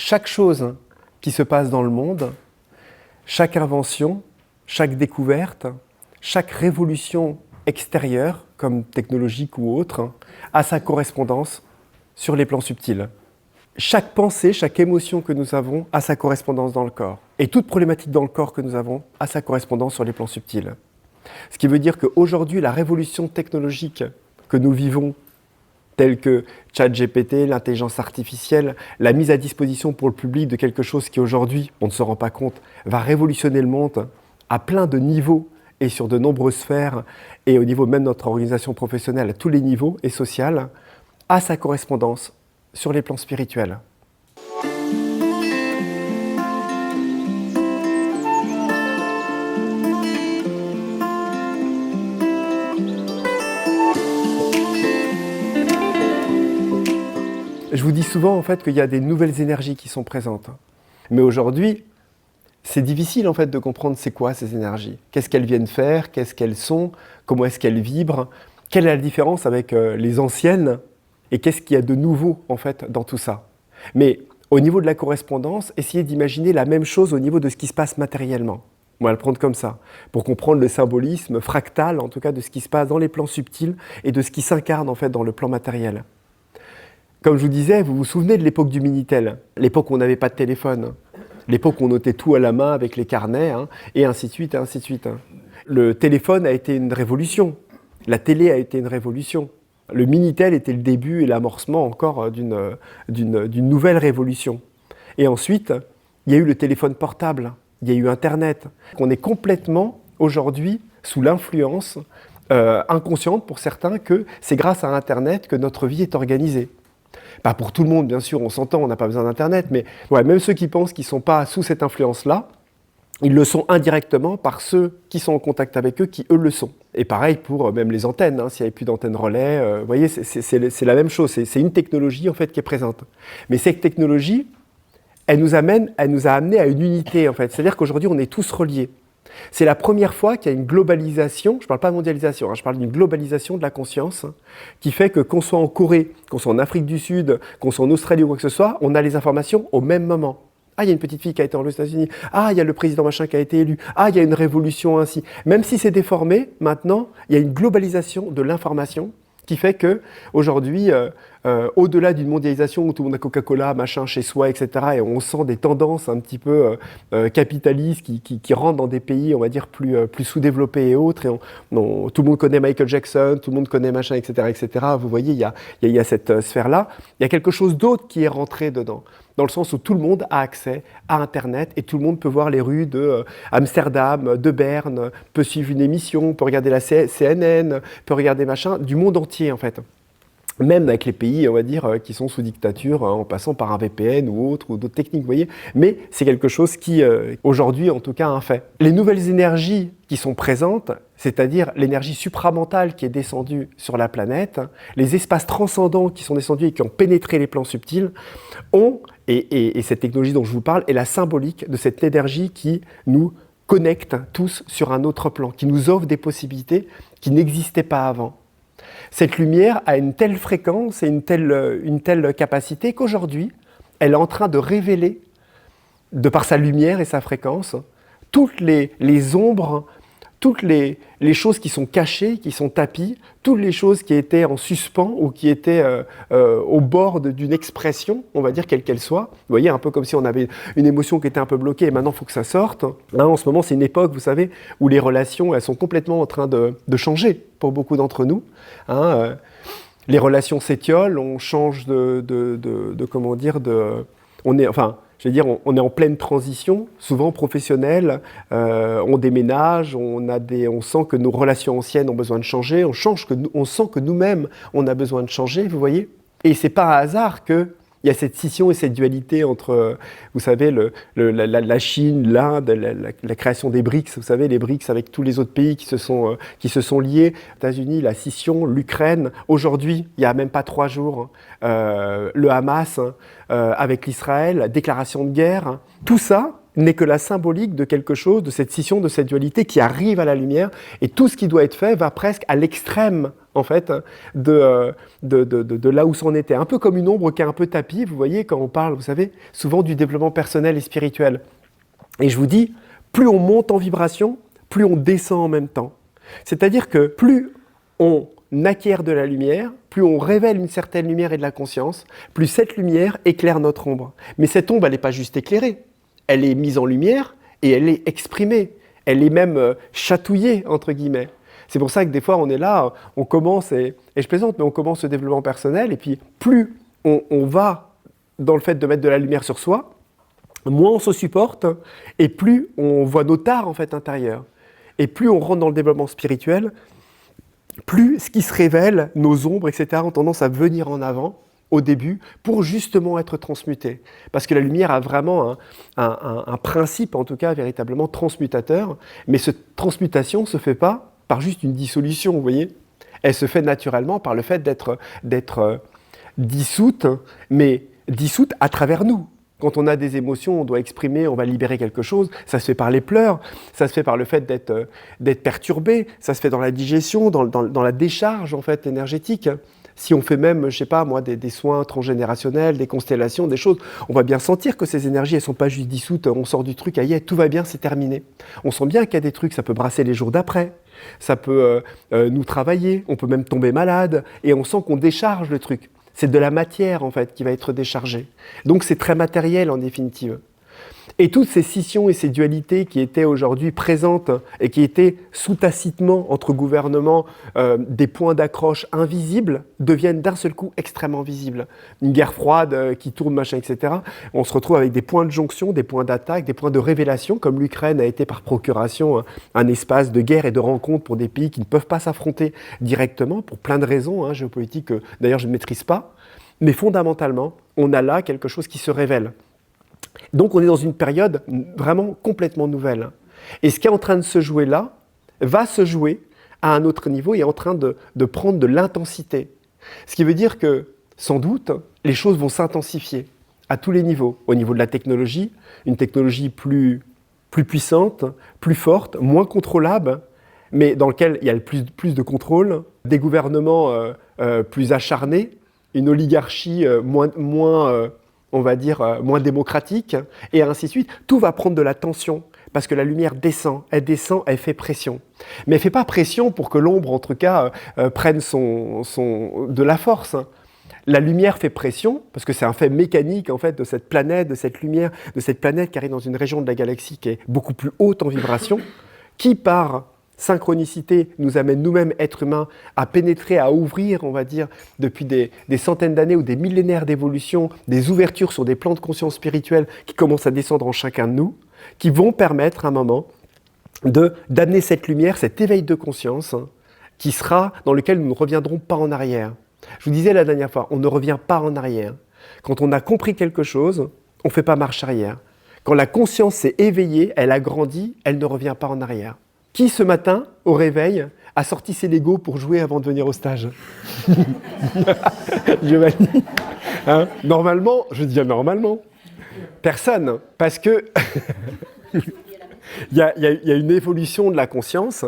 chaque chose qui se passe dans le monde, chaque invention, chaque découverte, chaque révolution extérieure, comme technologique ou autre, a sa correspondance sur les plans subtils. Chaque pensée, chaque émotion que nous avons a sa correspondance dans le corps. Et toute problématique dans le corps que nous avons a sa correspondance sur les plans subtils. Ce qui veut dire qu'aujourd'hui, la révolution technologique que nous vivons, telle que ChatGPT, l'intelligence artificielle, la mise à disposition pour le public de quelque chose qui aujourd'hui, on ne se rend pas compte, va révolutionner le monde à plein de niveaux et sur de nombreuses sphères, et au niveau même de notre organisation professionnelle, à tous les niveaux et sociales, a sa correspondance sur les plans spirituels. Je vous dis souvent en fait qu'il y a des nouvelles énergies qui sont présentes. Mais aujourd'hui, c'est difficile en fait de comprendre c'est quoi ces énergies. Qu'est-ce qu'elles viennent faire, qu'est-ce qu'elles sont, comment est-ce qu'elles vibrent, quelle est la différence avec les anciennes et qu'est-ce qu'il y a de nouveau en fait dans tout ça. Mais au niveau de la correspondance, essayez d'imaginer la même chose au niveau de ce qui se passe matériellement. On va le prendre comme ça, pour comprendre le symbolisme fractal en tout cas de ce qui se passe dans les plans subtils et de ce qui s'incarne en fait dans le plan matériel. Comme je vous disais, vous vous souvenez de l'époque du Minitel, l'époque où on n'avait pas de téléphone, l'époque où on notait tout à la main avec les carnets, et ainsi de suite, et ainsi de suite. Le téléphone a été une révolution, la télé a été une révolution. Le Minitel était le début et l'amorcement encore d'une nouvelle révolution. Et ensuite, il y a eu le téléphone portable, il y a eu Internet. On est complètement, aujourd'hui, sous l'influence inconsciente pour certains que c'est grâce à Internet que notre vie est organisée. Pas pour tout le monde, bien sûr, on s'entend, on n'a pas besoin d'Internet, mais ouais, même ceux qui pensent qu'ils ne sont pas sous cette influence-là, ils le sont indirectement par ceux qui sont en contact avec eux, qui eux le sont. Et pareil pour même les antennes, s'il n'y avait plus d'antennes relais, vous voyez, c'est la même chose, c'est une technologie en fait qui est présente. Mais cette technologie, elle nous a amené à une unité en fait, c'est-à-dire qu'aujourd'hui on est tous reliés. C'est la première fois qu'il y a une globalisation, je ne parle pas de mondialisation, je parle d'une globalisation de la conscience qui fait que qu'on soit en Corée, qu'on soit en Afrique du Sud, qu'on soit en Australie ou quoi que ce soit, on a les informations au même moment. Ah, il y a une petite fille qui a été enlevée aux États-Unis. Ah, il y a le président machin qui a été élu. Ah, il y a une révolution ainsi. Même si c'est déformé, maintenant, il y a une globalisation de l'information qui fait qu'aujourd'hui, au-delà d'une mondialisation où tout le monde a Coca-Cola, machin, chez soi, etc., et on sent des tendances un petit peu capitalistes qui rentrent dans des pays, on va dire, plus sous-développés et autres, et tout le monde connaît Michael Jackson, tout le monde connaît machin, etc., etc. Vous voyez, il y a cette sphère-là. Il y a quelque chose d'autre qui est rentré dedans, dans le sens où tout le monde a accès à Internet et tout le monde peut voir les rues de Amsterdam, de Berne, peut suivre une émission, peut regarder la CNN, peut regarder machin, du monde entier en fait. Même avec les pays, on va dire, qui sont sous dictature, en passant par un VPN ou autre, ou d'autres techniques, vous voyez. Mais c'est quelque chose qui, aujourd'hui, en tout cas, a un fait. Les nouvelles énergies qui sont présentes, c'est-à-dire l'énergie supramentale qui est descendue sur la planète, les espaces transcendants qui sont descendus et qui ont pénétré les plans subtils, ont, et cette technologie dont je vous parle, est la symbolique de cette énergie qui nous connecte tous sur un autre plan, qui nous offre des possibilités qui n'existaient pas avant. Cette lumière a une telle fréquence et une telle capacité qu'aujourd'hui, elle est en train de révéler, de par sa lumière et sa fréquence, toutes les ombres, toutes les choses qui sont cachées, qui sont tapies, toutes les choses qui étaient en suspens ou qui étaient au bord d'une expression, on va dire quelle qu'elle soit. Vous voyez, un peu comme si on avait une émotion qui était un peu bloquée et maintenant il faut que ça sorte. Là, en ce moment, c'est une époque, vous savez, où les relations, elles sont complètement en train de changer pour beaucoup d'entre nous. Les relations s'étiolent, on change comment dire, on est en pleine transition, souvent professionnelle, on déménage, on sent que nos relations anciennes ont besoin de changer, on sent que nous-mêmes, on a besoin de changer, vous voyez. Et c'est pas un hasard qu'il y a cette scission et cette dualité entre, vous savez, la Chine, l'Inde, la création des BRICS, vous savez, les BRICS avec tous les autres pays qui se sont liés, les États-Unis, la scission, l'Ukraine. Aujourd'hui, il n'y a même pas 3 jours, le Hamas avec l'Israël, la déclaration de guerre. Tout ça, n'est que la symbolique de quelque chose, de cette scission, de cette dualité qui arrive à la lumière, et tout ce qui doit être fait va presque à l'extrême, en fait, de là où c'en était. Un peu comme une ombre qui est un peu tapie, vous voyez, quand on parle, vous savez, souvent du développement personnel et spirituel. Et je vous dis, plus on monte en vibration, plus on descend en même temps. C'est-à-dire que plus on acquiert de la lumière, plus on révèle une certaine lumière et de la conscience, plus cette lumière éclaire notre ombre. Mais cette ombre, elle n'est pas juste éclairée, elle est mise en lumière et elle est exprimée. Elle est même chatouillée, entre guillemets. C'est pour ça que des fois, on est là, on commence, et je plaisante, mais on commence le développement personnel, et puis plus on va dans le fait de mettre de la lumière sur soi, moins on se supporte, et plus on voit nos tares, en fait, intérieures. Et plus on rentre dans le développement spirituel, plus ce qui se révèle, nos ombres, etc., ont tendance à venir en avant au début pour justement être transmuté. Parce que la lumière a vraiment un principe, en tout cas véritablement transmutateur, mais cette transmutation ne se fait pas par juste une dissolution, vous voyez. Elle se fait naturellement par le fait d'être dissoute, mais dissoute à travers nous. Quand on a des émotions, on doit exprimer, on va libérer quelque chose. Ça se fait par les pleurs, ça se fait par le fait d'être perturbé, ça se fait dans la digestion, dans la décharge en fait énergétique. Si on fait même, je sais pas moi, des soins transgénérationnels, des constellations, des choses, on va bien sentir que ces énergies, elles sont pas juste dissoutes, on sort du truc, aïe, tout va bien, c'est terminé. On sent bien qu'il y a des trucs, ça peut brasser les jours d'après, ça peut nous travailler, on peut même tomber malade, et on sent qu'on décharge le truc. C'est de la matière, en fait, qui va être déchargée. Donc, c'est très matériel, en définitive. Et toutes ces scissions et ces dualités qui étaient aujourd'hui présentes et qui étaient sous-tacitement entre gouvernements des points d'accroche invisibles deviennent d'un seul coup extrêmement visibles. Une guerre froide qui tourne, machin, etc. On se retrouve avec des points de jonction, des points d'attaque, des points de révélation, comme l'Ukraine a été par procuration un espace de guerre et de rencontre pour des pays qui ne peuvent pas s'affronter directement, pour plein de raisons géopolitiques que d'ailleurs je ne maîtrise pas. Mais fondamentalement, on a là quelque chose qui se révèle. Donc on est dans une période vraiment complètement nouvelle. Et ce qui est en train de se jouer là, va se jouer à un autre niveau et est en train de prendre de l'intensité. Ce qui veut dire que, sans doute, les choses vont s'intensifier à tous les niveaux. Au niveau de la technologie, une technologie plus puissante, plus forte, moins contrôlable, mais dans lequel il y a plus de contrôle, des gouvernements plus acharnés, une oligarchie on va dire, moins démocratique, et ainsi de suite. Tout va prendre de la tension, parce que la lumière descend, elle fait pression. Mais elle ne fait pas pression pour que l'ombre, en tout cas, prenne de la force. La lumière fait pression, parce que c'est un fait mécanique, en fait, de cette planète, de cette lumière, de cette planète qui arrive dans une région de la galaxie qui est beaucoup plus haute en vibration, qui, par synchronicité, nous amène nous-mêmes, êtres humains, à pénétrer, à ouvrir, on va dire, depuis des centaines d'années ou des millénaires d'évolution, des ouvertures sur des plans de conscience spirituelle qui commencent à descendre en chacun de nous, qui vont permettre à un moment d'amener cette lumière, cet éveil de conscience, qui sera dans lequel nous ne reviendrons pas en arrière. Je vous disais la dernière fois, on ne revient pas en arrière. Quand on a compris quelque chose, on ne fait pas marche arrière. Quand la conscience s'est éveillée, elle a grandi, elle ne revient pas en arrière. Qui, ce matin, au réveil, a sorti ses Legos pour jouer avant de venir au stage? Giovanni, normalement, je dis normalement, personne, parce que il y a une évolution de la conscience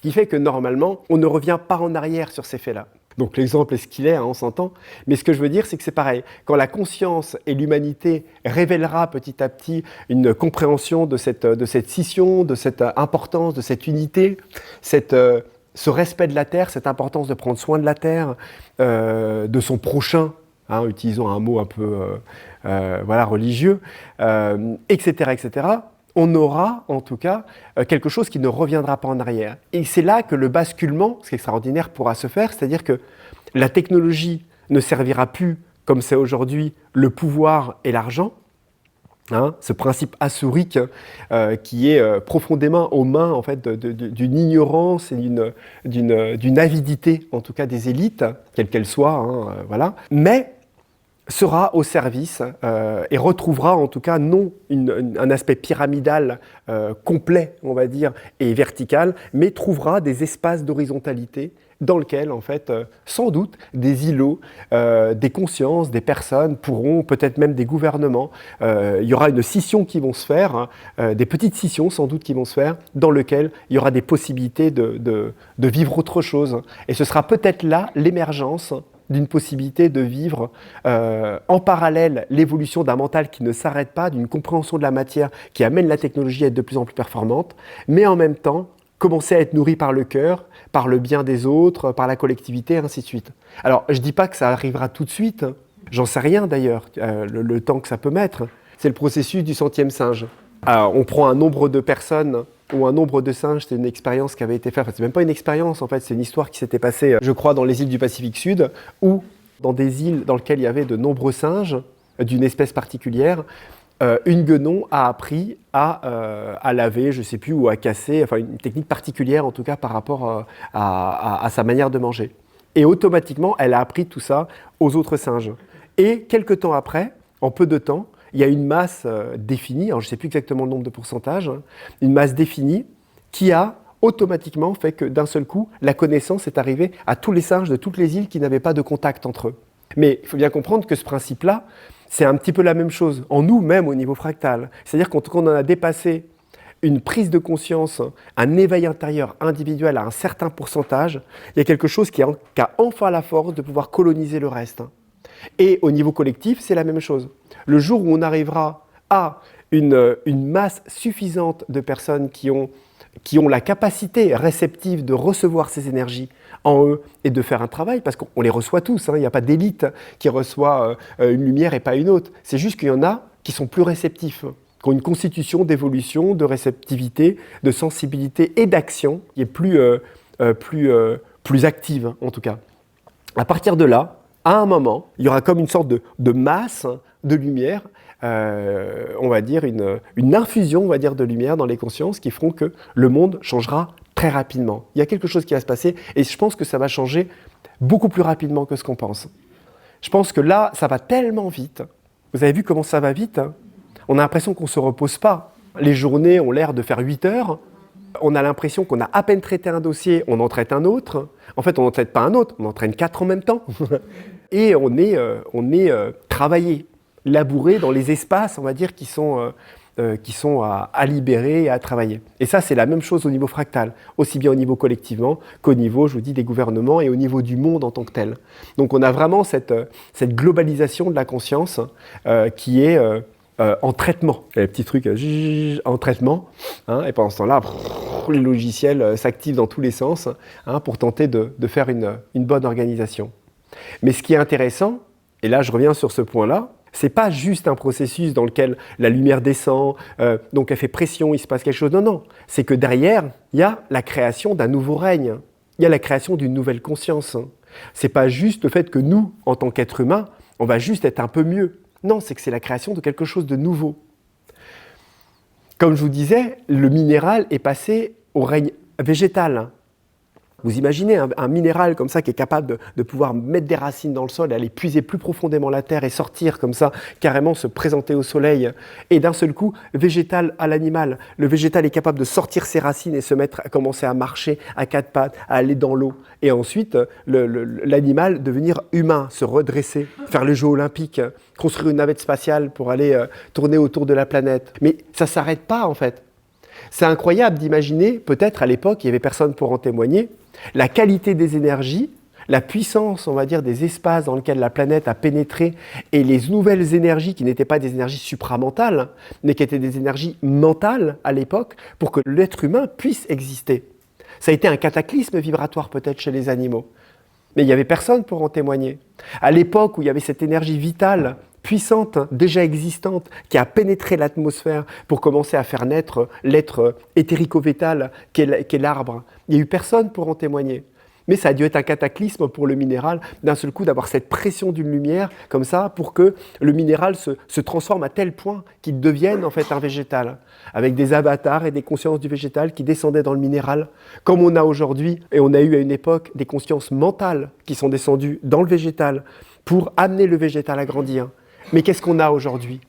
qui fait que normalement, on ne revient pas en arrière sur ces faits-là. Donc l'exemple est ce qu'il est, on s'entend. Mais ce que je veux dire, c'est que c'est pareil. Quand la conscience et l'humanité révélera petit à petit une compréhension de cette scission, de cette importance, de cette unité, ce respect de la Terre, cette importance de prendre soin de la Terre, de son prochain, utilisons un mot un peu religieux, etc., etc., on aura, en tout cas, quelque chose qui ne reviendra pas en arrière. Et c'est là que le basculement, ce qui est extraordinaire, pourra se faire, c'est-à-dire que la technologie ne servira plus, comme c'est aujourd'hui, le pouvoir et l'argent, ce principe assourique qui est profondément aux mains en fait, d'une ignorance et d'une avidité, en tout cas des élites, quelles qu'elles soient, voilà. Mais sera au service et retrouvera en tout cas non un aspect pyramidal complet, on va dire, et vertical, mais trouvera des espaces d'horizontalité dans lequel, en fait, sans doute, des îlots, des consciences, des personnes pourront, peut-être même des gouvernements, il y aura une scission qui vont se faire, des petites scissions sans doute qui vont se faire, dans lequel il y aura des possibilités de vivre autre chose. Et ce sera peut-être là l'émergence d'une possibilité de vivre en parallèle l'évolution d'un mental qui ne s'arrête pas, d'une compréhension de la matière qui amène la technologie à être de plus en plus performante, mais en même temps commencer à être nourri par le cœur, par le bien des autres, par la collectivité, et ainsi de suite. Alors, je ne dis pas que ça arrivera tout de suite, j'en sais rien d'ailleurs, le temps que ça peut mettre. C'est le processus du centième singe. Alors, on prend un nombre de personnes ou un nombre de singes, c'est une expérience qui avait été faite, enfin, c'est même pas une expérience en fait, c'est une histoire qui s'était passée, je crois, dans les îles du Pacifique Sud, ou dans des îles dans lesquelles il y avait de nombreux singes d'une espèce particulière. Une guenon a appris à laver, je ne sais plus, ou à casser, enfin une technique particulière en tout cas par rapport à sa manière de manger. Et automatiquement, elle a appris tout ça aux autres singes. Et quelques temps après, en peu de temps, il y a une masse définie, alors je ne sais plus exactement le nombre de pourcentages, une masse définie qui a automatiquement fait que d'un seul coup, la connaissance est arrivée à tous les singes de toutes les îles qui n'avaient pas de contact entre eux. Mais il faut bien comprendre que ce principe-là, c'est un petit peu la même chose, en nous-mêmes au niveau fractal. C'est-à-dire quand on a dépassé une prise de conscience, un éveil intérieur individuel à un certain pourcentage, il y a quelque chose qui a enfin la force de pouvoir coloniser le reste. Et au niveau collectif, c'est la même chose. Le jour où on arrivera à une masse suffisante de personnes qui ont la capacité réceptive de recevoir ces énergies en eux et de faire un travail, parce qu'on les reçoit tous, il n'y a pas d'élite qui reçoit une lumière et pas une autre. C'est juste qu'il y en a qui sont plus réceptifs, qui ont une constitution d'évolution, de réceptivité, de sensibilité et d'action qui est plus active, en tout cas. À partir de là, à un moment, il y aura comme une sorte de masse de lumière, on va dire une infusion, on va dire, de lumière dans les consciences qui feront que le monde changera très rapidement. Il y a quelque chose qui va se passer et je pense que ça va changer beaucoup plus rapidement que ce qu'on pense. Je pense que là, ça va tellement vite. Vous avez vu comment ça va vite, hein? On a l'impression qu'on ne se repose pas. Les journées ont l'air de faire 8 heures. On a l'impression qu'on a à peine traité un dossier, on en traite un autre. En fait, on n'en traite pas un autre, on en traite 4 en même temps. Et on est travaillé, labouré dans les espaces, on va dire, qui sont à libérer et à travailler. Et ça, c'est la même chose au niveau fractal, aussi bien au niveau collectivement qu'au niveau, je vous dis, des gouvernements et au niveau du monde en tant que tel. Donc on a vraiment cette globalisation de la conscience qui est en traitement. Il y a les petits trucs en traitement, hein, et pendant ce temps-là, les logiciels s'activent dans tous les sens pour tenter de faire une bonne organisation. Mais ce qui est intéressant, et là je reviens sur ce point-là, c'est pas juste un processus dans lequel la lumière descend, donc elle fait pression, il se passe quelque chose. Non, non. C'est que derrière, il y a la création d'un nouveau règne. Il y a la création d'une nouvelle conscience. C'est pas juste le fait que nous, en tant qu'êtres humains, on va juste être un peu mieux. Non, c'est que c'est la création de quelque chose de nouveau. Comme je vous disais, le minéral est passé au règne végétal. Vous imaginez un minéral comme ça qui est capable de pouvoir mettre des racines dans le sol et aller puiser plus profondément la terre et sortir comme ça, carrément se présenter au soleil. Et d'un seul coup, végétal à l'animal. Le végétal est capable de sortir ses racines et se mettre à commencer à marcher à 4 pattes, à aller dans l'eau. Et ensuite, l'animal devenir humain, se redresser, faire les Jeux olympiques, construire une navette spatiale pour aller tourner autour de la planète. Mais ça ne s'arrête pas en fait. C'est incroyable d'imaginer, peut-être à l'époque, il n'y avait personne pour en témoigner, la qualité des énergies, la puissance, on va dire, des espaces dans lesquels la planète a pénétré et les nouvelles énergies qui n'étaient pas des énergies supramentales, mais qui étaient des énergies mentales à l'époque pour que l'être humain puisse exister. Ça a été un cataclysme vibratoire peut-être chez les animaux, mais il n'y avait personne pour en témoigner. À l'époque où il y avait cette énergie vitale, puissante, déjà existante, qui a pénétré l'atmosphère pour commencer à faire naître l'être éthérico-végétal qu'est l'arbre. Il n'y a eu personne pour en témoigner. Mais ça a dû être un cataclysme pour le minéral, d'un seul coup d'avoir cette pression d'une lumière comme ça pour que le minéral se transforme à tel point qu'il devienne en fait un végétal, avec des avatars et des consciences du végétal qui descendaient dans le minéral, comme on a aujourd'hui, et on a eu à une époque des consciences mentales qui sont descendues dans le végétal pour amener le végétal à grandir. Mais qu'est-ce qu'on a aujourd'hui ?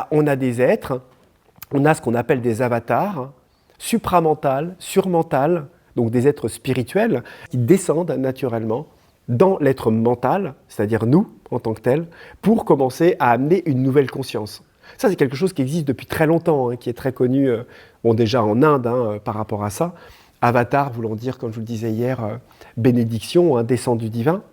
On a des êtres, on a ce qu'on appelle des avatars, supramentales, surmentales, donc des êtres spirituels, qui descendent naturellement dans l'être mental, c'est-à-dire nous, en tant que tels, pour commencer à amener une nouvelle conscience. Ça, c'est quelque chose qui existe depuis très longtemps, qui est très connu, déjà en Inde, par rapport à ça. Avatar, voulant dire, comme je vous le disais hier, bénédiction, descend du divin.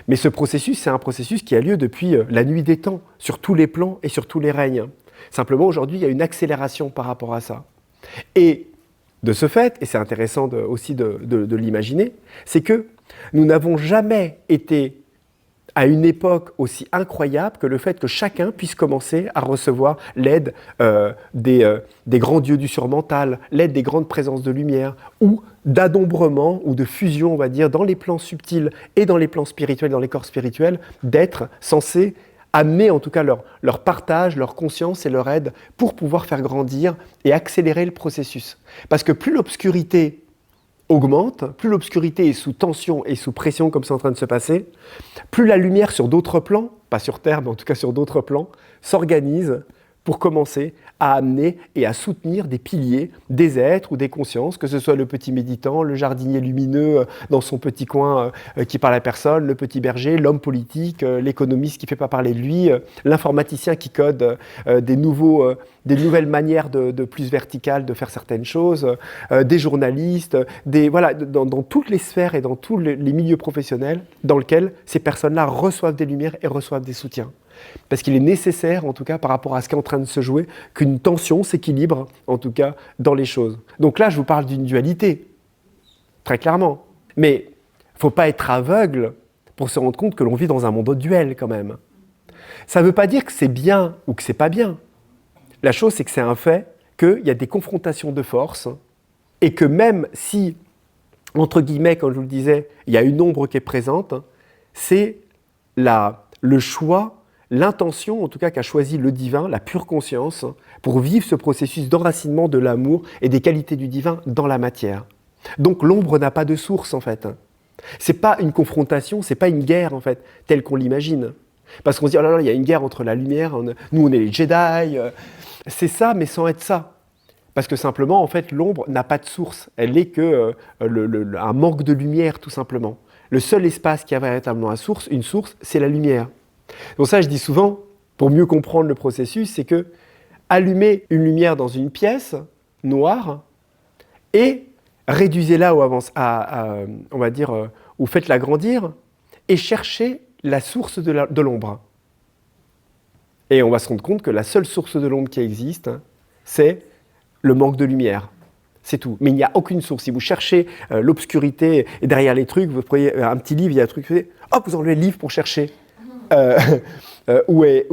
Mais ce processus, c'est un processus qui a lieu depuis la nuit des temps, sur tous les plans et sur tous les règnes. Simplement, aujourd'hui, il y a une accélération par rapport à ça. Et de ce fait, et c'est intéressant aussi de l'imaginer, c'est que nous n'avons jamais été à une époque aussi incroyable que le fait que chacun puisse commencer à recevoir l'aide des grands dieux du surmental, l'aide des grandes présences de lumière, ou d'adombrement, ou de fusion, on va dire, dans les plans subtils et dans les plans spirituels, dans les corps spirituels, d'être censés amener en tout cas leur partage, leur conscience et leur aide pour pouvoir faire grandir et accélérer le processus. Parce que plus l'obscurité augmente, plus l'obscurité est sous tension et sous pression comme c'est en train de se passer, plus la lumière sur d'autres plans, pas sur Terre mais en tout cas sur d'autres plans, s'organise pour commencer à amener et à soutenir des piliers, des êtres ou des consciences, que ce soit le petit méditant, le jardinier lumineux dans son petit coin qui parle à personne, le petit berger, l'homme politique, l'économiste qui ne fait pas parler de lui, l'informaticien qui code des nouvelles manières de plus verticales de faire certaines choses, des journalistes, voilà, dans toutes les sphères et dans tous les milieux professionnels dans lesquels ces personnes-là reçoivent des lumières et reçoivent des soutiens. Parce qu'il est nécessaire, en tout cas, par rapport à ce qui est en train de se jouer, qu'une tension s'équilibre, en tout cas, dans les choses. Donc là, je vous parle d'une dualité, très clairement. Mais il ne faut pas être aveugle pour se rendre compte que l'on vit dans un monde duel, quand même. Ça ne veut pas dire que c'est bien ou que c'est pas bien. La chose, c'est que c'est un fait qu'il y a des confrontations de forces et que même si, entre guillemets, comme je vous le disais, il y a une ombre qui est présente, c'est le choix, l'intention, en tout cas, qu'a choisi le divin, la pure conscience, pour vivre ce processus d'enracinement de l'amour et des qualités du divin dans la matière. Donc l'ombre n'a pas de source, en fait. C'est pas une confrontation, c'est pas une guerre, en fait, telle qu'on l'imagine. Parce qu'on se dit, oh là là, il y a une guerre entre la lumière, nous on est les Jedi. C'est ça, mais sans être ça. Parce que simplement, en fait, l'ombre n'a pas de source. Elle n'est un manque de lumière, tout simplement. Le seul espace qui a véritablement une source, c'est la lumière. Donc ça, je dis souvent, pour mieux comprendre le processus, c'est que allumer une lumière dans une pièce noire et réduisez-la on va dire, ou faites-la grandir et cherchez la source de l'ombre. Et on va se rendre compte que la seule source de l'ombre qui existe, c'est le manque de lumière. C'est tout. Mais il n'y a aucune source. Si vous cherchez l'obscurité et derrière les trucs, vous prenez un petit livre, il y a un truc, hop, vous enlevez le livre pour chercher. Où est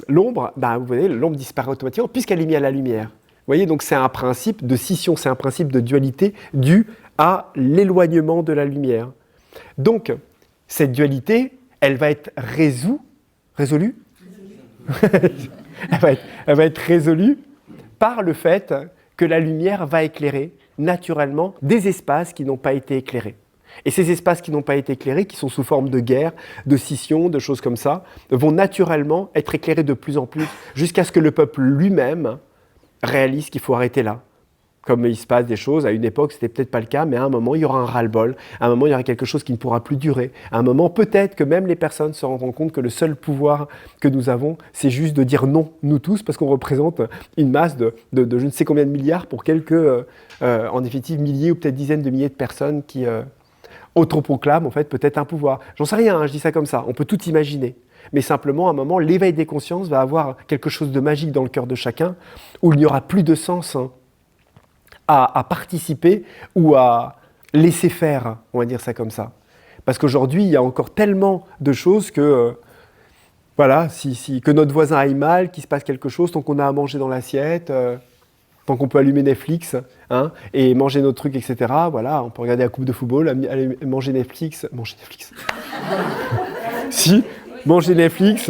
l'ombre, vous voyez, l'ombre disparaît automatiquement puisqu'elle est mise à la lumière. Vous voyez, donc c'est un principe de scission, c'est un principe de dualité dû à l'éloignement de la lumière. Donc, cette dualité, elle va être résolue elle va être résolue par le fait que la lumière va éclairer naturellement des espaces qui n'ont pas été éclairés. Et ces espaces qui n'ont pas été éclairés, qui sont sous forme de guerre, de scission, de choses comme ça, vont naturellement être éclairés de plus en plus, jusqu'à ce que le peuple lui-même réalise qu'il faut arrêter là. Comme il se passe des choses, à une époque, c'était peut-être pas le cas, mais à un moment, il y aura un ras-le-bol, à un moment, il y aura quelque chose qui ne pourra plus durer. À un moment, peut-être que même les personnes se rendront compte que le seul pouvoir que nous avons, c'est juste de dire non, nous tous, parce qu'on représente une masse de je ne sais combien de milliards pour quelques, en effectif, milliers ou peut-être dizaines de milliers de personnes qui autoproclament, en fait, peut-être un pouvoir. J'en sais rien, je dis ça comme ça, on peut tout imaginer. Mais simplement, à un moment, l'éveil des consciences va avoir quelque chose de magique dans le cœur de chacun, où il n'y aura plus de sens à participer ou à laisser faire, on va dire ça comme ça. Parce qu'aujourd'hui, il y a encore tellement de choses que, voilà, que notre voisin aille mal, qu'il se passe quelque chose, tant qu'on a à manger dans l'assiette, tant qu'on peut allumer Netflix et manger nos trucs, etc. Voilà, on peut regarder la coupe de football, aller manger Netflix. Si, manger Netflix.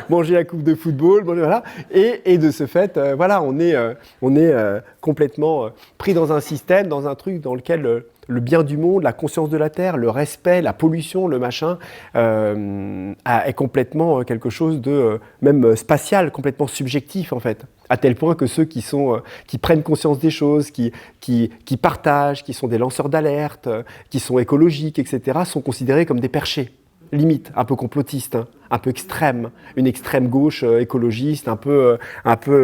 Manger la coupe de football, voilà. Et de ce fait, voilà, on est complètement pris dans un système, dans un truc dans lequel le bien du monde, la conscience de la Terre, le respect, la pollution, le machin, est complètement quelque chose de même spatial, complètement subjectif en fait. À tel point que ceux qui prennent conscience des choses, qui partagent, qui sont des lanceurs d'alerte, qui sont écologiques, etc., sont considérés comme des perchés. Limite, un peu complotiste, hein, un peu extrême, une extrême gauche écologiste, un peu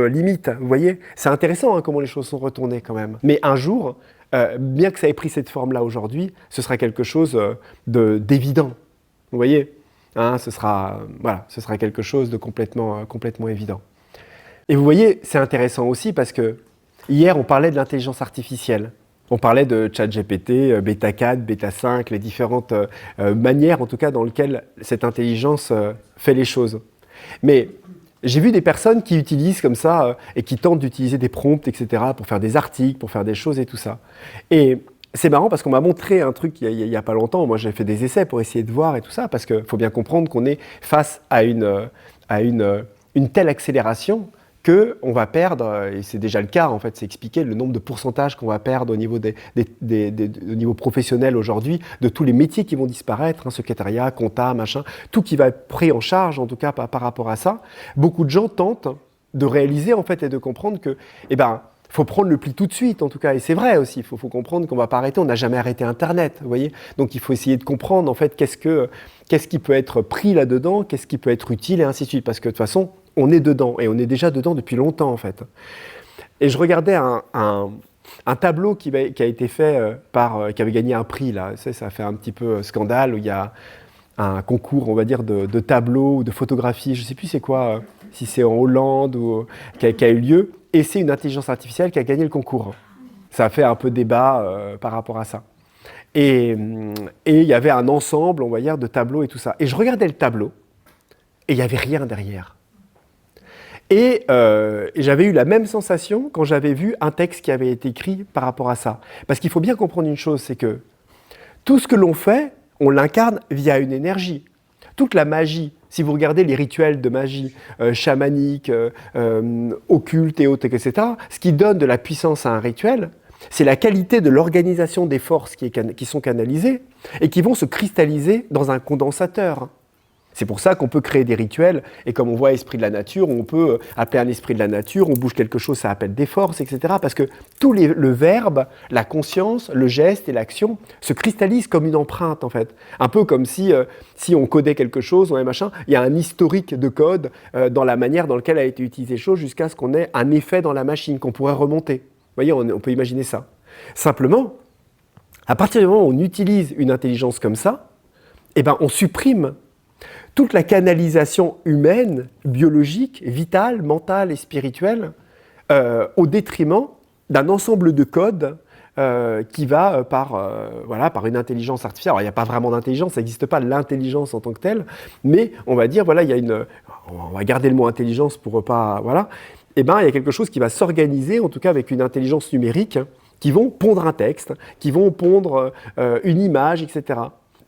limite, vous voyez. C'est intéressant hein, comment les choses sont retournées quand même. Mais un jour, bien que ça ait pris cette forme-là aujourd'hui, ce sera quelque chose d'évident, vous voyez. Hein, ce sera quelque chose de complètement évident. Et vous voyez, c'est intéressant aussi parce que hier, on parlait de l'intelligence artificielle. On parlait de ChatGPT, Beta 4, Beta 5, les différentes manières, en tout cas, dans lesquelles cette intelligence fait les choses. Mais j'ai vu des personnes qui utilisent comme ça et qui tentent d'utiliser des prompts, etc., pour faire des articles, pour faire des choses et tout ça. Et c'est marrant parce qu'on m'a montré un truc il y a pas longtemps. Moi, j'ai fait des essais pour essayer de voir et tout ça, parce qu'il faut bien comprendre qu'on est face à une telle accélération qu'on va perdre, et c'est déjà le cas en fait, c'est expliqué le nombre de pourcentages qu'on va perdre au niveau, au niveau professionnel aujourd'hui, de tous les métiers qui vont disparaître, hein, secrétariat, compta, machin, tout qui va être pris en charge en tout cas par rapport à ça. Beaucoup de gens tentent de réaliser en fait et de comprendre que, faut prendre le pli tout de suite en tout cas, et c'est vrai aussi, il faut comprendre qu'on ne va pas arrêter, on n'a jamais arrêté Internet, vous voyez, donc il faut essayer de comprendre en fait qu'est-ce qui peut être pris là-dedans, qu'est-ce qui peut être utile et ainsi de suite, parce que de toute façon, on est dedans, et on est déjà dedans depuis longtemps en fait. Et je regardais un tableau qui a été fait qui avait gagné un prix, là, ça a fait un petit peu scandale, où il y a un concours, on va dire, de tableaux ou de photographies, je ne sais plus c'est quoi, si c'est en Hollande ou qui a eu lieu, et c'est une intelligence artificielle qui a gagné le concours. Ça a fait un peu débat par rapport à ça. Et il y avait un ensemble, on va dire, de tableaux et tout ça. Et je regardais le tableau, et il n'y avait rien derrière. Et j'avais eu la même sensation quand j'avais vu un texte qui avait été écrit par rapport à ça. Parce qu'il faut bien comprendre une chose, c'est que tout ce que l'on fait, on l'incarne via une énergie. Toute la magie, si vous regardez les rituels de magie chamanique, occulte et autres, etc., ce qui donne de la puissance à un rituel, c'est la qualité de l'organisation des forces qui sont canalisées et qui vont se cristalliser dans un condensateur. C'est pour ça qu'on peut créer des rituels, et comme on voit esprit de la nature, on peut appeler un esprit de la nature, on bouge quelque chose, ça appelle des forces, etc. Parce que tout le verbe, la conscience, le geste et l'action se cristallisent comme une empreinte, en fait. Un peu comme si on codait quelque chose, il y a un historique de code dans la manière dans laquelle a été utilisée chose, jusqu'à ce qu'on ait un effet dans la machine qu'on pourrait remonter. Vous voyez, on peut imaginer ça. Simplement, à partir du moment où on utilise une intelligence comme ça, on supprime toute la canalisation humaine, biologique, vitale, mentale et spirituelle au détriment d'un ensemble de codes qui va par une intelligence artificielle. Alors, il n'y a pas vraiment d'intelligence, ça n'existe pas l'intelligence en tant que telle, mais on va dire, on va garder le mot intelligence pour pas, il y a quelque chose qui va s'organiser, en tout cas avec une intelligence numérique, qui vont pondre un texte, qui vont pondre une image, etc.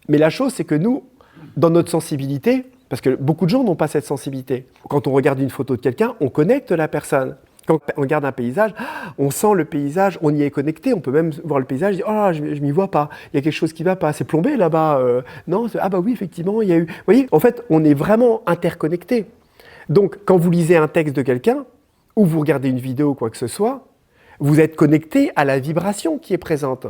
Mais la chose, c'est que nous, dans notre sensibilité, parce que beaucoup de gens n'ont pas cette sensibilité. Quand on regarde une photo de quelqu'un, on connecte la personne. Quand on regarde un paysage, on sent le paysage, on y est connecté, on peut même voir le paysage et dire « Oh, je m'y vois pas, il y a quelque chose qui va pas, c'est plombé là-bas, non, ah bah oui, effectivement, il y a eu… » Vous voyez, en fait, on est vraiment interconnecté. Donc, quand vous lisez un texte de quelqu'un, ou vous regardez une vidéo ou quoi que ce soit, vous êtes connecté à la vibration qui est présente.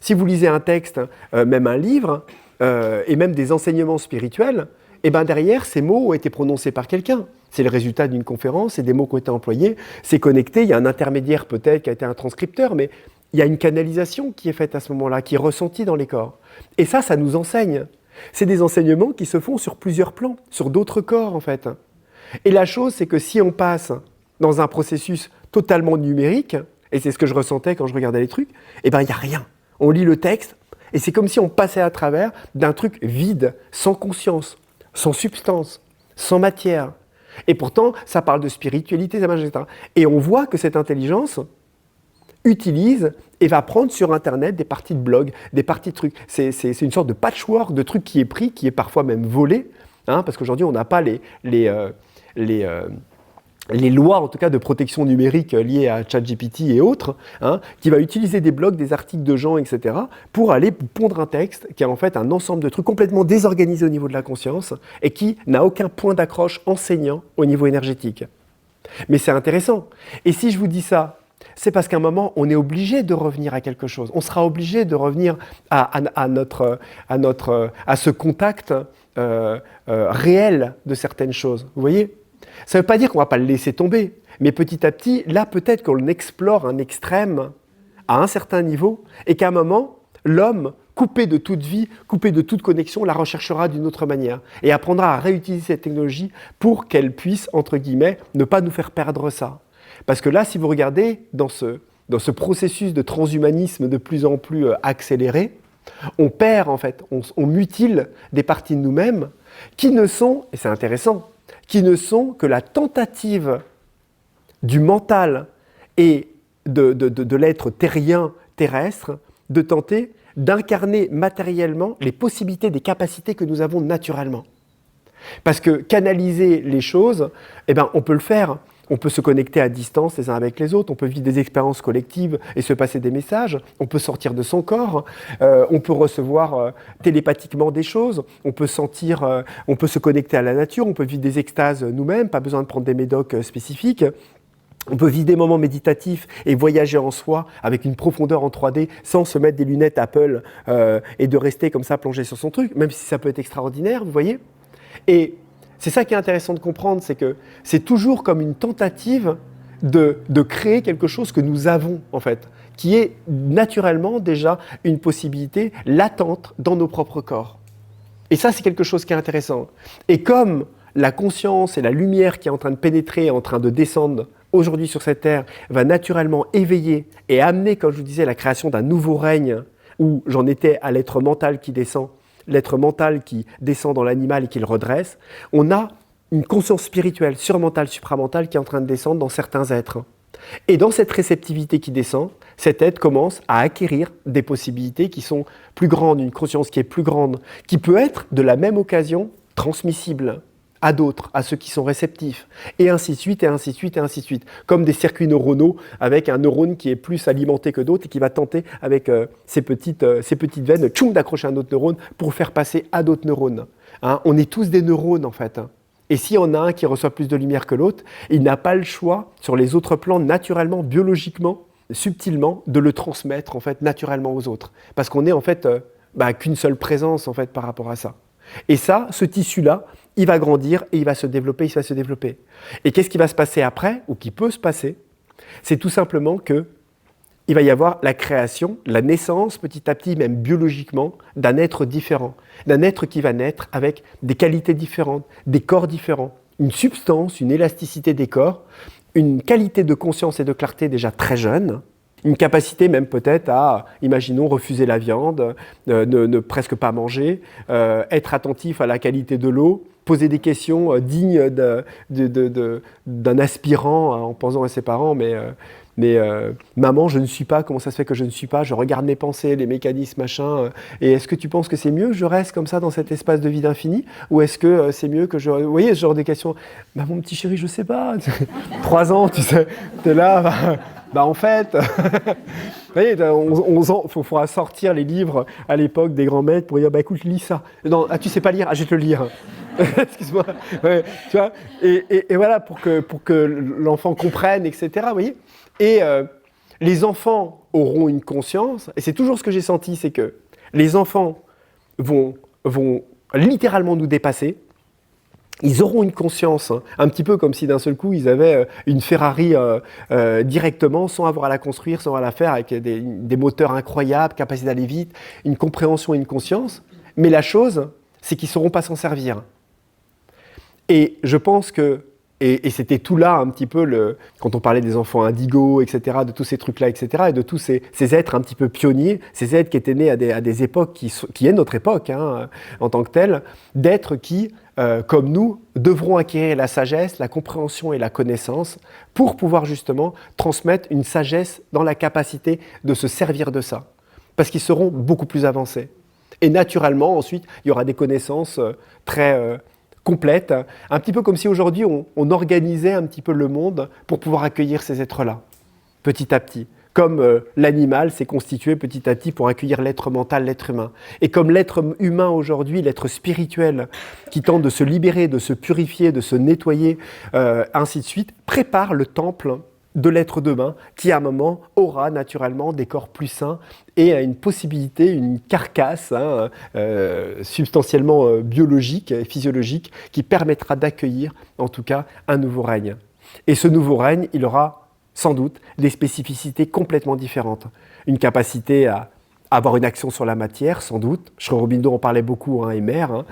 Si vous lisez un texte, même un livre, et même des enseignements spirituels, derrière, ces mots ont été prononcés par quelqu'un. C'est le résultat d'une conférence, c'est des mots qui ont été employés, c'est connecté, il y a un intermédiaire peut-être qui a été un transcripteur, mais il y a une canalisation qui est faite à ce moment-là, qui est ressentie dans les corps. Et ça nous enseigne. C'est des enseignements qui se font sur plusieurs plans, sur d'autres corps en fait. Et la chose, c'est que si on passe dans un processus totalement numérique, et c'est ce que je ressentais quand je regardais les trucs, il n'y a rien. On lit le texte, et c'est comme si on passait à travers d'un truc vide, sans conscience, sans substance, sans matière. Et pourtant, ça parle de spiritualité, etc. Et on voit que cette intelligence utilise et va prendre sur Internet des parties de blog, des parties de trucs. C'est une sorte de patchwork de trucs qui est pris, qui est parfois même volé, parce qu'aujourd'hui, on n'a pas les lois en tout cas de protection numérique liées à ChatGPT et autres, hein, qui va utiliser des blogs, des articles de gens, etc., pour aller pondre un texte qui a en fait un ensemble de trucs complètement désorganisés au niveau de la conscience et qui n'a aucun point d'accroche enseignant au niveau énergétique. Mais c'est intéressant. Et si je vous dis ça, c'est parce qu'à un moment, on est obligé de revenir à quelque chose. On sera obligé de revenir à ce contact réel de certaines choses. Vous voyez ? Ça ne veut pas dire qu'on ne va pas le laisser tomber, mais petit à petit, là peut-être qu'on explore un extrême à un certain niveau et qu'à un moment, l'homme, coupé de toute vie, coupé de toute connexion, la recherchera d'une autre manière et apprendra à réutiliser cette technologie pour qu'elle puisse, entre guillemets, ne pas nous faire perdre ça. Parce que là, si vous regardez dans ce processus de transhumanisme de plus en plus accéléré, on perd en fait, on mutile des parties de nous-mêmes qui ne sont, et c'est intéressant, qui ne sont que la tentative du mental et de l'être terrien terrestre de tenter d'incarner matériellement les possibilités des capacités que nous avons naturellement. Parce que canaliser les choses, eh ben, on peut le faire. On peut se connecter à distance les uns avec les autres, on peut vivre des expériences collectives et se passer des messages, on peut sortir de son corps, on peut recevoir télépathiquement des choses, on peut sentir, on peut se connecter à la nature, on peut vivre des extases nous-mêmes, pas besoin de prendre des médocs spécifiques. On peut vivre des moments méditatifs et voyager en soi avec une profondeur en 3D sans se mettre des lunettes Apple et de rester comme ça plongé sur son truc, même si ça peut être extraordinaire, vous voyez. Et c'est ça qui est intéressant de comprendre, c'est que c'est toujours comme une tentative de créer quelque chose que nous avons, en fait, qui est naturellement déjà une possibilité latente dans nos propres corps. Et ça, c'est quelque chose qui est intéressant. Et comme la conscience et la lumière qui est en train de pénétrer, en train de descendre aujourd'hui sur cette terre, va naturellement éveiller et amener, comme je vous disais, la création d'un nouveau règne, où j'en étais à l'être mental qui descend, l'être mental qui descend dans l'animal et qui le redresse, on a une conscience spirituelle, surmentale, supramentale qui est en train de descendre dans certains êtres. Et dans cette réceptivité qui descend, cet être commence à acquérir des possibilités qui sont plus grandes, une conscience qui est plus grande, qui peut être de la même occasion transmissible à d'autres, à ceux qui sont réceptifs, et ainsi de suite, et ainsi de suite, et ainsi de suite. Comme des circuits neuronaux avec un neurone qui est plus alimenté que d'autres et qui va tenter avec ses petites veines d'accrocher un autre neurone pour faire passer à d'autres neurones. Hein, on est tous des neurones en fait. Hein. Et s'il y en a un qui reçoit plus de lumière que l'autre, il n'a pas le choix sur les autres plans naturellement, biologiquement, subtilement, de le transmettre en fait naturellement aux autres. Parce qu'on est en fait qu'une seule présence en fait par rapport à ça. Et ça, ce tissu-là, il va grandir et il va se développer, il va se développer. Et qu'est-ce qui va se passer après, ou qui peut se passer? C'est tout simplement qu'il va y avoir la création, la naissance, petit à petit, même biologiquement, d'un être différent. D'un être qui va naître avec des qualités différentes, des corps différents, une substance, une élasticité des corps, une qualité de conscience et de clarté déjà très jeune, une capacité même peut-être à, imaginons, refuser la viande, ne presque pas manger, être attentif à la qualité de l'eau, poser des questions dignes d'un aspirant en pensant à ses parents, mais maman, je ne suis pas, comment ça se fait que je ne suis pas, je regarde mes pensées, les mécanismes, machin, et est-ce que tu penses que c'est mieux que je reste comme ça dans cet espace de vide infini, ou est-ce que c'est mieux que je... Vous voyez, ce genre de questions. Bah, mon petit chéri, je sais pas, 3 ans, tu sais, t'es là... en fait, vous voyez, il faudra sortir les livres à l'époque des grands maîtres pour dire écoute, lis ça. Non, tu sais pas lire, je vais te le lire. Excuse-moi. Ouais, tu vois, et voilà, pour que l'enfant comprenne, etc. Vous voyez. Et les enfants auront une conscience, et c'est toujours ce que j'ai senti, c'est que les enfants vont littéralement nous dépasser. Ils auront une conscience, hein, un petit peu comme si d'un seul coup ils avaient une Ferrari directement, sans avoir à la construire, sans avoir à la faire, avec des moteurs incroyables, capacité d'aller vite, une compréhension et une conscience. Mais la chose, c'est qu'ils ne sauront pas s'en servir. Et je pense que, et c'était tout là un petit peu, quand on parlait des enfants indigos, etc., de tous ces trucs-là, etc., et de tous ces êtres un petit peu pionniers, ces êtres qui étaient nés à des époques qui est notre époque, hein, en tant que telle, d'êtres qui, comme nous, devront acquérir la sagesse, la compréhension et la connaissance pour pouvoir justement transmettre une sagesse dans la capacité de se servir de ça. Parce qu'ils seront beaucoup plus avancés. Et naturellement, ensuite, il y aura des connaissances très complète, un petit peu comme si aujourd'hui on organisait un petit peu le monde pour pouvoir accueillir ces êtres-là, petit à petit. Comme l'animal s'est constitué petit à petit pour accueillir l'être mental, l'être humain. Et comme l'être humain aujourd'hui, l'être spirituel, qui tente de se libérer, de se purifier, de se nettoyer, ainsi de suite, prépare le temple de l'être demain, qui à un moment aura naturellement des corps plus sains et une possibilité, une carcasse substantiellement biologique et physiologique qui permettra d'accueillir en tout cas un nouveau règne. Et ce nouveau règne, il aura sans doute des spécificités complètement différentes. Une capacité à avoir une action sur la matière, sans doute. Sri-Aurobindo en parlait beaucoup, et Mère.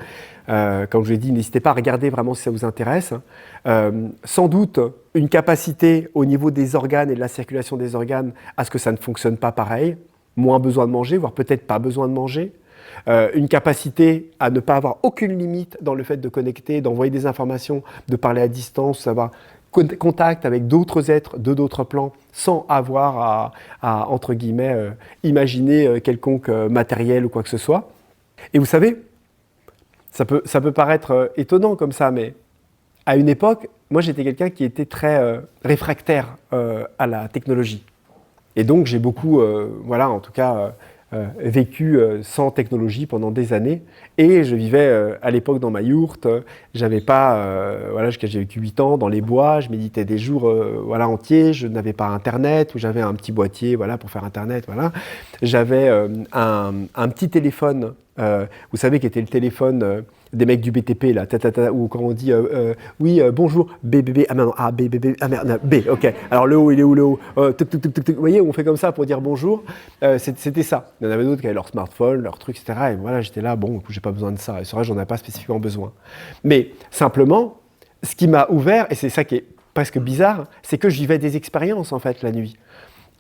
Comme je l'ai dit, n'hésitez pas à regarder vraiment si ça vous intéresse. Sans doute une capacité au niveau des organes et de la circulation des organes à ce que ça ne fonctionne pas pareil. Moins besoin de manger, voire peut-être pas besoin de manger. Une capacité à ne pas avoir aucune limite dans le fait de connecter, d'envoyer des informations, de parler à distance, d'avoir contact avec d'autres êtres de d'autres plans sans avoir à entre guillemets, imaginer quelconque matériel ou quoi que ce soit. Et vous savez, ça peut paraître étonnant comme ça, mais à une époque, moi j'étais quelqu'un qui était très réfractaire à la technologie. Et donc j'ai beaucoup, en tout cas, vécu sans technologie pendant des années. Et je vivais à l'époque dans ma yourte. J'avais pas, j'ai vécu 8 ans dans les bois. Je méditais des jours entiers. Je n'avais pas Internet, ou j'avais un petit boîtier pour faire Internet. Voilà. J'avais un petit téléphone, vous savez, qui était le téléphone des mecs du BTP, là, ou quand on dit bonjour, BBB, B, ok, alors le haut, il est où le haut vous voyez, on fait comme ça pour dire bonjour, c'était ça. Il y en avait d'autres qui avaient leur smartphone, leur truc, etc. Et voilà, j'étais là, bon, j'ai pas besoin de ça, et c'est vrai, j'en ai pas spécifiquement besoin. Mais simplement, ce qui m'a ouvert, et c'est ça qui est presque bizarre, c'est que je vivais des expériences, en fait, la nuit.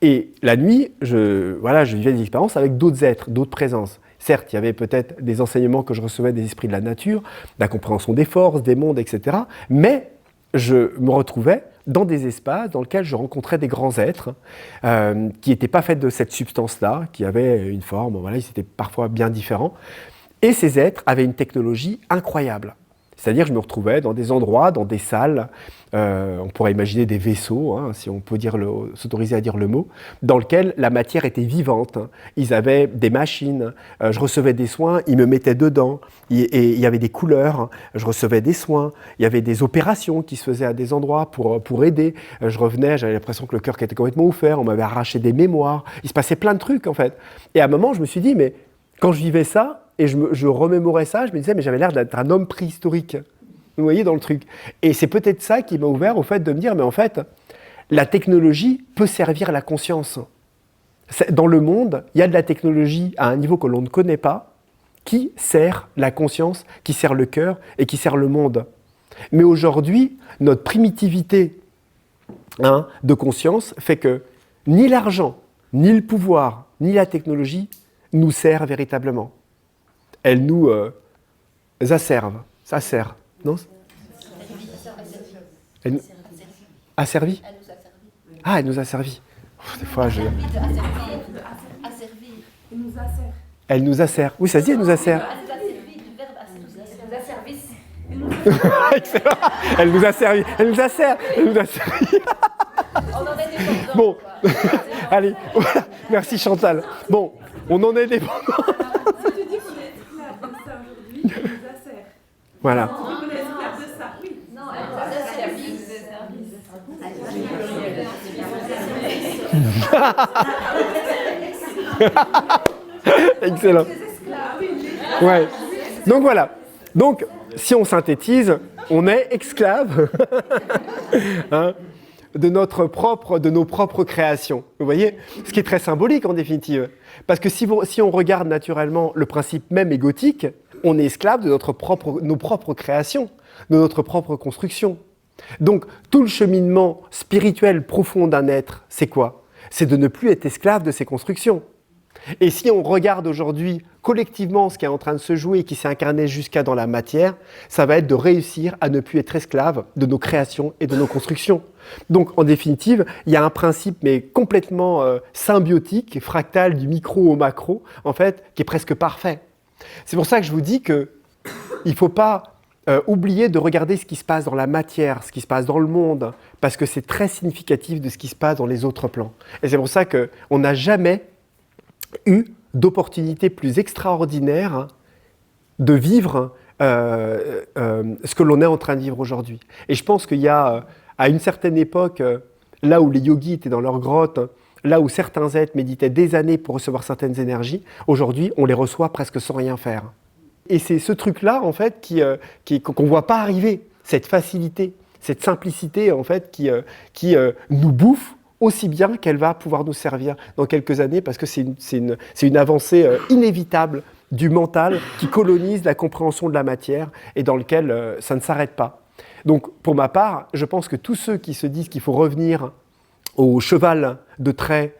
Et la nuit, je vivais des expériences avec d'autres êtres, d'autres présences. Certes, il y avait peut-être des enseignements que je recevais des esprits de la nature, la compréhension des forces, des mondes, etc. Mais je me retrouvais dans des espaces dans lesquels je rencontrais des grands êtres qui n'étaient pas faits de cette substance-là, qui avaient une forme, ils étaient parfois bien différents. Et ces êtres avaient une technologie incroyable. C'est-à-dire, je me retrouvais dans des endroits, dans des salles, on pourrait imaginer des vaisseaux, si on peut s'autoriser à dire le mot, dans lesquels la matière était vivante. Ils avaient des machines, je recevais des soins, ils me mettaient dedans, et il y avait des couleurs, je recevais des soins, il y avait des opérations qui se faisaient à des endroits pour aider. Je revenais, j'avais l'impression que le cœur était complètement ouvert, on m'avait arraché des mémoires, il se passait plein de trucs en fait. Et à un moment, je me suis dit, mais quand je vivais ça, et je remémorais ça, je me disais, mais j'avais l'air d'être un homme préhistorique. Vous voyez, dans le truc. Et c'est peut-être ça qui m'a ouvert au fait de me dire, mais en fait, la technologie peut servir la conscience. Dans le monde, il y a de la technologie à un niveau que l'on ne connaît pas, qui sert la conscience, qui sert le cœur et qui sert le monde. Mais aujourd'hui, notre primitivité de conscience fait que ni l'argent, ni le pouvoir, ni la technologie nous sert véritablement. Elle nous asserve. Ça sert, non ? Elle nous a servi ? Ah, elle nous a servi. Des fois, Elle nous assert. Oui, ça se dit, elle nous assert. Elle nous a servi. Elle nous assert. Elle nous a servi. Bon, allez, voilà. Merci Chantal. Bon, on en est dépendant. Voilà. Excellent. Ouais. Donc voilà. Donc, si on synthétise, on est esclave de nos propres créations. Vous voyez ? Ce qui est très symbolique en définitive. Parce que si on regarde naturellement le principe même égotique, on est esclave de nos propres créations, de notre propre construction. Donc, tout le cheminement spirituel profond d'un être, c'est quoi ? C'est de ne plus être esclave de ses constructions. Et si on regarde aujourd'hui collectivement ce qui est en train de se jouer et qui s'est incarné jusqu'à dans la matière, ça va être de réussir à ne plus être esclave de nos créations et de nos constructions. Donc en définitive, il y a un principe mais complètement symbiotique, fractal du micro au macro, en fait, qui est presque parfait. C'est pour ça que je vous dis qu'il ne faut pas oublier de regarder ce qui se passe dans la matière, ce qui se passe dans le monde, parce que c'est très significatif de ce qui se passe dans les autres plans. Et c'est pour ça qu'on n'a jamais eu d'opportunité plus extraordinaire de vivre ce que l'on est en train de vivre aujourd'hui. Et je pense qu'il y a, à une certaine époque, là où les yogis étaient dans leur grotte, là où certains êtres méditaient des années pour recevoir certaines énergies, aujourd'hui, on les reçoit presque sans rien faire. Et c'est ce truc-là, en fait, qu'on ne voit pas arriver, cette facilité, cette simplicité, en fait, qui nous bouffe aussi bien qu'elle va pouvoir nous servir dans quelques années, parce que c'est une avancée inévitable du mental qui colonise la compréhension de la matière et dans lequel ça ne s'arrête pas. Donc, pour ma part, je pense que tous ceux qui se disent qu'il faut revenir au cheval de trait,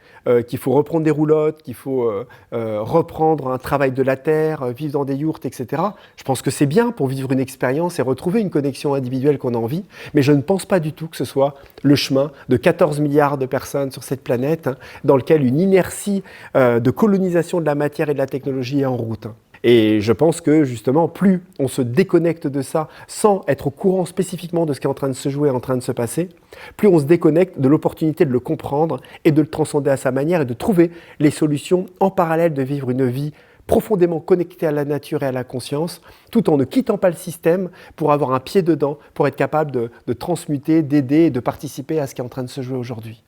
qu'il faut reprendre des roulottes, qu'il faut reprendre un travail de la terre, vivre dans des yourtes, etc. Je pense que c'est bien pour vivre une expérience et retrouver une connexion individuelle qu'on a envie, mais je ne pense pas du tout que ce soit le chemin de 14 milliards de personnes sur cette planète, dans lequel une inertie de colonisation de la matière et de la technologie est en route. Et je pense que justement, plus on se déconnecte de ça sans être au courant spécifiquement de ce qui est en train de se jouer, en train de se passer, plus on se déconnecte de l'opportunité de le comprendre et de le transcender à sa manière et de trouver les solutions en parallèle de vivre une vie profondément connectée à la nature et à la conscience, tout en ne quittant pas le système pour avoir un pied dedans, pour être capable de transmuter, d'aider et de participer à ce qui est en train de se jouer aujourd'hui.